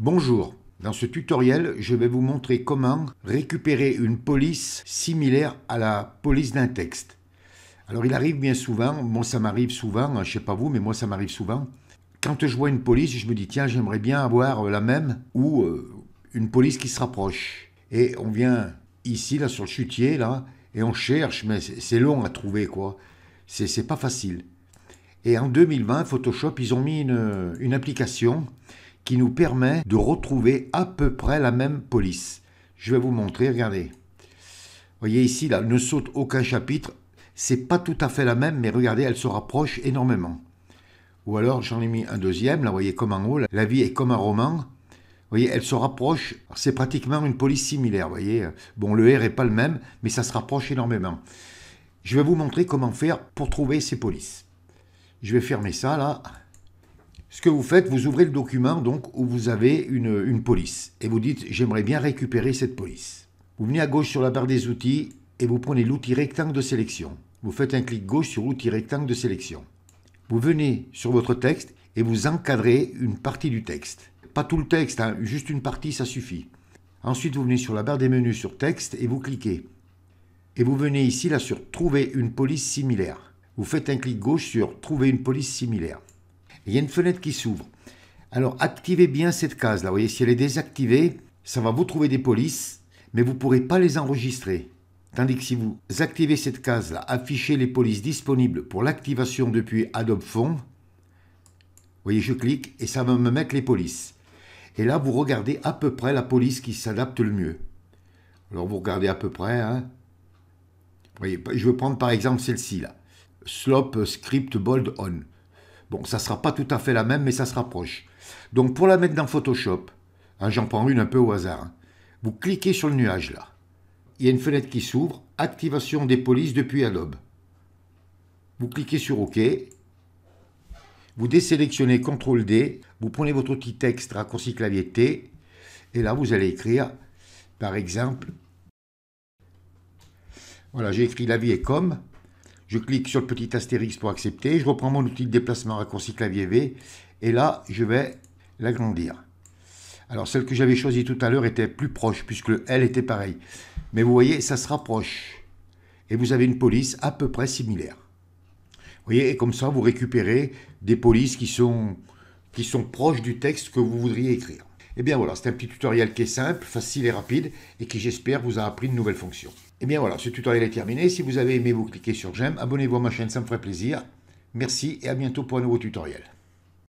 Bonjour, dans ce tutoriel, je vais vous montrer comment récupérer une police similaire à la police d'un texte. Alors il arrive bien souvent, moi ça m'arrive souvent, je sais pas vous, mais moi ça m'arrive souvent. Quand je vois une police, je me dis tiens, j'aimerais bien avoir la même ou une police qui se rapproche. Et on vient ici, là, sur le chutier, là, et on cherche, mais c'est long à trouver, quoi. C'est pas facile. Et en 2020, Photoshop, ils ont mis une application qui nous permet de retrouver à peu près la même police. Je vais vous montrer, regardez. Vous voyez ici, là, ne saute aucun chapitre. C'est pas tout à fait la même, mais regardez, elle se rapproche énormément. Ou alors, j'en ai mis un deuxième, là, vous voyez, comme en haut, la vie est comme un roman. Vous voyez, elle se rapproche, c'est pratiquement une police similaire, vous voyez. Bon, le R n'est pas le même, mais ça se rapproche énormément. Je vais vous montrer comment faire pour trouver ces polices. Je vais fermer ça, là. Ce que vous faites, vous ouvrez le document donc, où vous avez une police et vous dites « j'aimerais bien récupérer cette police ». Vous venez à gauche sur la barre des outils et vous prenez l'outil rectangle de sélection. Vous faites un clic gauche sur l'outil rectangle de sélection. Vous venez sur votre texte et vous encadrez une partie du texte. Pas tout le texte, hein, juste une partie, ça suffit. Ensuite, vous venez sur la barre des menus sur texte et vous cliquez. Et vous venez ici là sur « trouver une police similaire ». Vous faites un clic gauche sur « trouver une police similaire ». Il y a une fenêtre qui s'ouvre. Alors, activez bien cette case-là. Vous voyez, si elle est désactivée, ça va vous trouver des polices, mais vous ne pourrez pas les enregistrer. Tandis que si vous activez cette case-là, affichez les polices disponibles pour l'activation depuis Adobe Font, vous voyez, je clique et ça va me mettre les polices. Et là, vous regardez à peu près la police qui s'adapte le mieux. Alors, vous regardez à peu près. Hein. Vous voyez, je vais prendre par exemple celle-ci, là. Slope Script Bold On. Bon, ça ne sera pas tout à fait la même, mais ça se rapproche. Donc, pour la mettre dans Photoshop, hein, j'en prends une un peu au hasard, hein, vous cliquez sur le nuage, là. Il y a une fenêtre qui s'ouvre, activation des polices depuis Adobe. Vous cliquez sur OK. Vous désélectionnez CTRL-D, vous prenez votre outil texte, raccourci clavier T, et là, vous allez écrire, par exemple, voilà, j'ai écrit la vie est comme. Je clique sur le petit astérix pour accepter. Je reprends mon outil de déplacement raccourci clavier V. Et là, je vais l'agrandir. Alors, celle que j'avais choisie tout à l'heure était plus proche, puisque le L était pareil. Mais vous voyez, ça se rapproche. Et vous avez une police à peu près similaire. Vous voyez, et comme ça, vous récupérez des polices qui sont proches du texte que vous voudriez écrire. Et bien voilà, c'est un petit tutoriel qui est simple, facile et rapide, et qui, j'espère, vous a appris de nouvelles fonctions. Et bien voilà, ce tutoriel est terminé. Si vous avez aimé, vous cliquez sur j'aime. Abonnez-vous à ma chaîne, ça me ferait plaisir. Merci et à bientôt pour un nouveau tutoriel.